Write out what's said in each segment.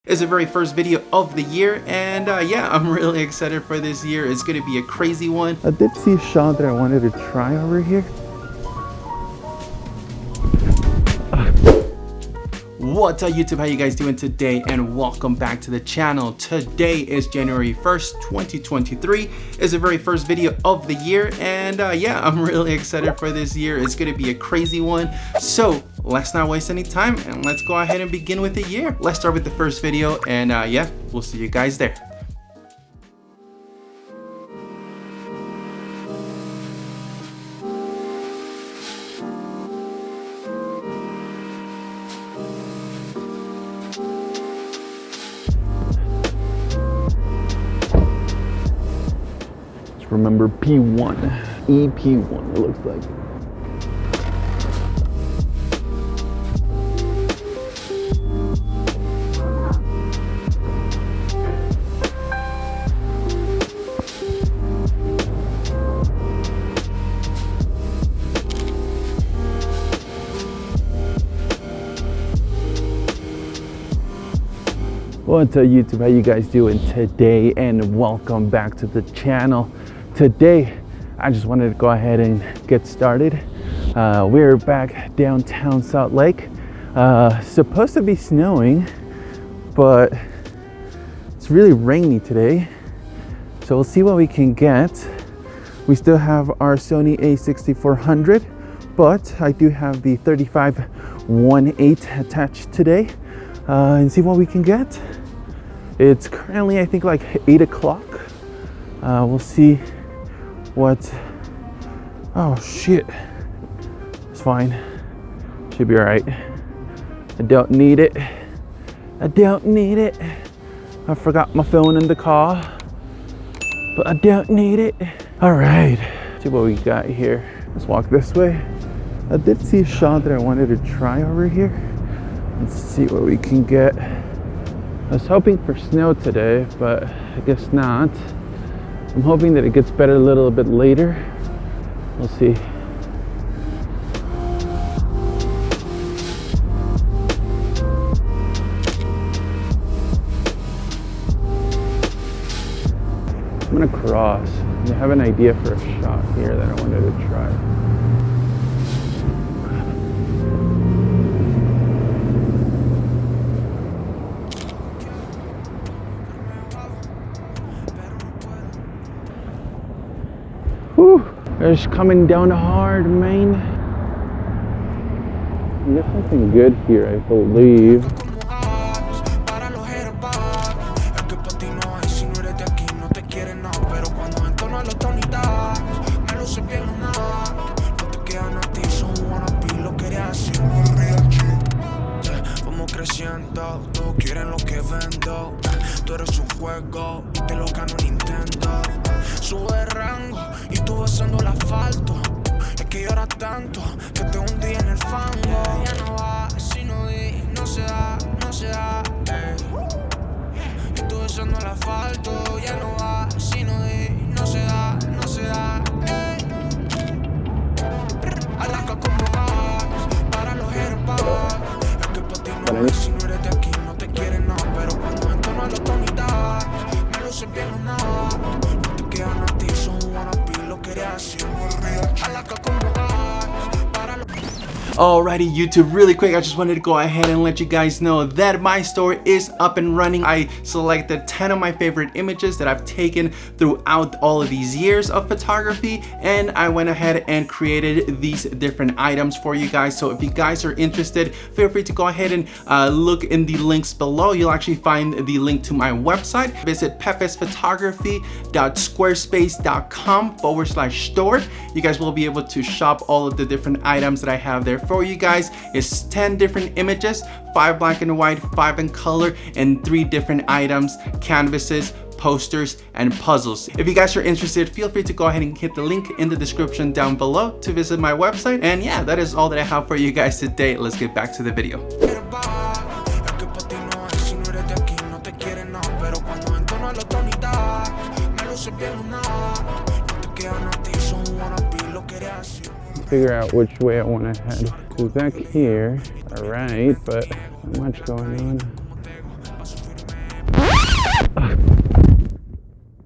It's the very first video of the year, and yeah, I'm really excited for this year. It's gonna be a crazy one. I did see a shot that I wanted to try over here. What's up YouTube, how you guys doing today, and welcome back to the channel. Today is January 1st, 2023. It's the very first video of the year, and yeah, I'm really excited for this year. It's gonna be a crazy one. So let's not waste any time and let's go ahead and begin with the year. Let's start with the first video, and yeah, we'll see you guys there. Remember P1, EP1 it looks like. What's up YouTube, how you guys doing today, and welcome back to the channel. Today, I just wanted to go ahead and get started. We're back downtown Salt Lake. Supposed to be snowing, but it's really rainy today. So we'll see what we can get. We still have our Sony a6400, but I do have the 3518 attached today, and see what we can get. It's currently, I think, like 8 o'clock. We'll see what. Oh shit, it's fine, should be all right. I don't need it. I forgot my phone in the car, but I don't need it. All right, see what we got here. Let's walk this way. I did see a shot that I wanted to try over here. Let's see what we can get. I was hoping for snow today, but I guess not. I'm hoping that it gets better a little bit later. We'll see. I'm gonna cross. I have an idea for a shot here that I wanted to try. Whew, it's coming down hard, man. There's something good here, I believe. Todos quieren lo que vendo. Tú eres un juego y te lo gano Nintendo. Sube rango y tú besando el asfalto. Es que lloras tanto que te hundí en el fango. Ya no va, si no di, no se da, no se da. Y tú besando el asfalto. Ya no va, si no di, no se da, no se da. Alaska como vas, para los herbados. Es que para ti no es, si no eres de aquí no te quieren nada. Pero cuando entro no lo tonidad, me luce bien o nada. No te quedan a ti, son wannabe, lo quería decir muy real. Alaska como vas, para los. Alrighty YouTube, really quick, I just wanted to go ahead and let you guys know that my store is up and running. I selected 10 of my favorite images that I've taken throughout all of these years of photography, and I went ahead and created these different items for you guys. So if you guys are interested, feel free to go ahead and look in the links below. You'll actually find the link to my website. Visit pepesphotography.squarespace.com/store. You guys will be able to shop all of the different items that I have there for you guys. It's 10 different images, 5 black and white, 5 in color, and 3 different items, canvases, posters, and puzzles. If you guys are interested, feel free to go ahead and hit the link in the description down below to visit my website. And yeah, that is all that I have for you guys today. Let's get back to the video. Figure out which way I want to head. So back here, all right, but not much going on.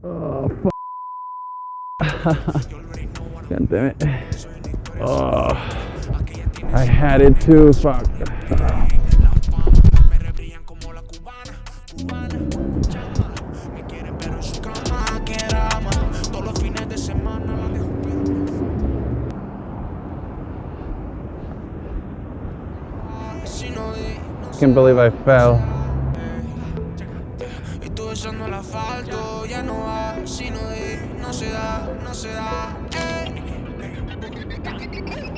Oh, God damn it. Oh, I had it too. Fuck. Can't believe I fell.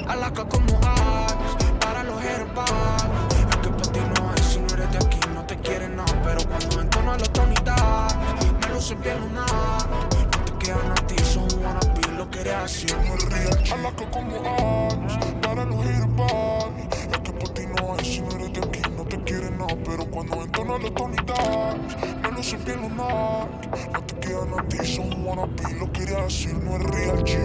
Alaca como Ash, para los herbal. Es que para ti no hay, si no eres de aquí no te quieren nada. Pero cuando entona la oportunidad, me luce bien lunar. No te quedan a ti, son wannabe, lo que eres así no es real. Alaca como Ash, para los herbal. Es que para ti no hay, si no eres de aquí no te quieren nada. Pero cuando entona la oportunidad, me luce bien lunar. No te quedan a ti, son wannabe, lo que eres así no es real, G.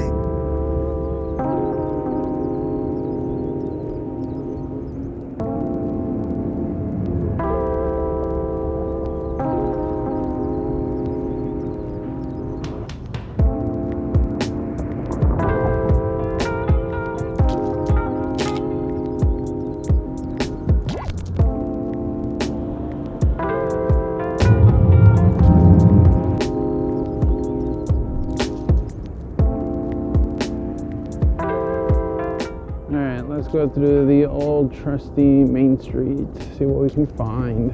Let's go through the old trusty main street, see what we can find.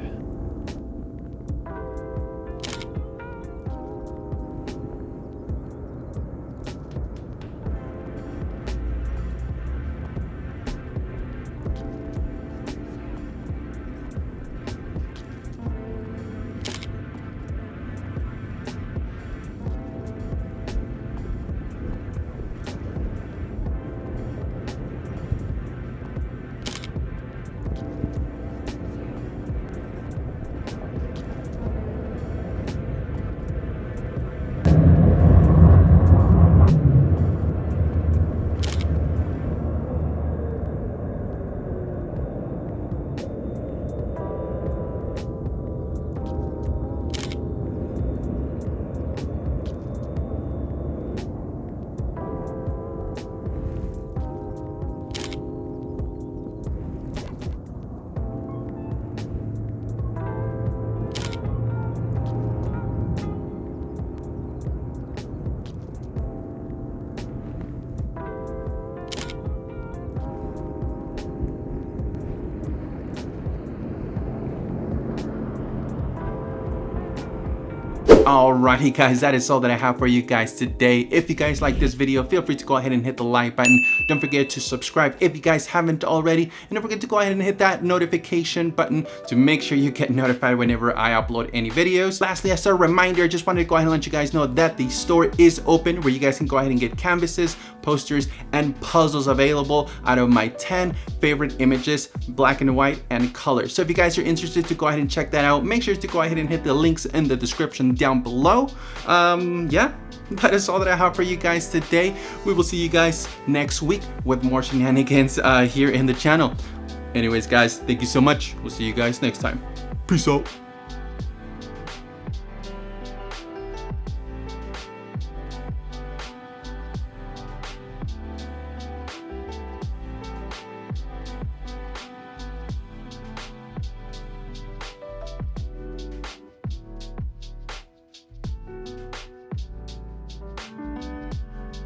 Alrighty guys, that is all that I have for you guys today. If you guys like this video, feel free to go ahead and hit the like button. Don't forget to subscribe if you guys haven't already. And don't forget to go ahead and hit that notification button to make sure you get notified whenever I upload any videos. Lastly, as a reminder, I just wanted to go ahead and let you guys know that the store is open where you guys can go ahead and get canvases, posters, and puzzles available out of my 10 favorite images, black and white and color. So if you guys are interested to go ahead and check that out, make sure to go ahead and hit the links in the description down below. Yeah, that is all that I have for you guys today. We will see you guys next week with more shenanigans here in the channel. Anyways guys, thank you so much. We'll see you guys next time. Peace out.